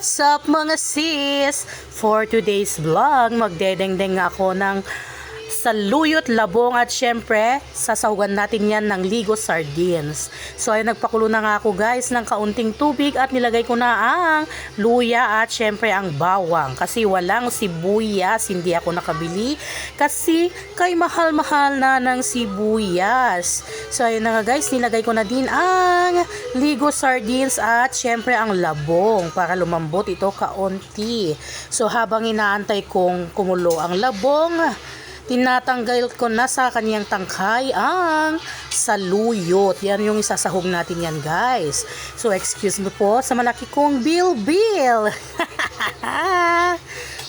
What's up mga sis? For today's vlog, magdedengdeng ako ng saluyot, labong at syempre, sasahugan natin yan ng ligo sardines. So ay nagpakulo na nga ako guys ng kaunting tubig at nilagay ko na ang luya at syempre ang bawang. Kasi walang sibuyas, hindi ako nakabili. Kasi kay mahal-mahal na ng sibuyas. So ayun na nga guys, nilagay ko na din ang ligo sardines at syempre ang labong para lumambot ito kaunti. So habang inaantay kong kumulo ang labong, tinatanggal ko na sa kaniyang tangkay ang saluyot. Yan yung isasahog natin yan guys. So excuse me po sa malaki kong bill.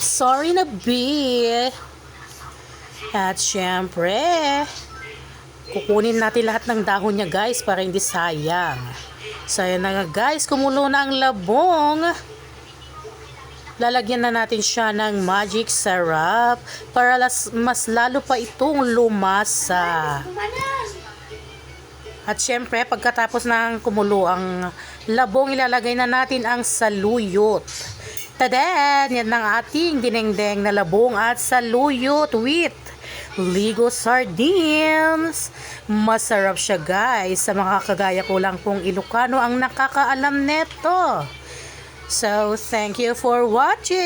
Sorry na B. At syempre, kukunin natin lahat ng dahon niya guys para hindi sayang. So yan na nga guys, kumulo na ang labong. Lalagyan na natin siya ng magic syrup para mas lalo pa itong lumasa. At syempre, pagkatapos ng kumulo ang labong, ilalagay na natin ang saluyot. Tadan! Yan ng ating dinengdeng na labong at saluyot with ligo sardines. Masarap siya guys. Sa mga kagaya ko lang pong Ilocano ang nakakaalam neto. So, thank you for watching!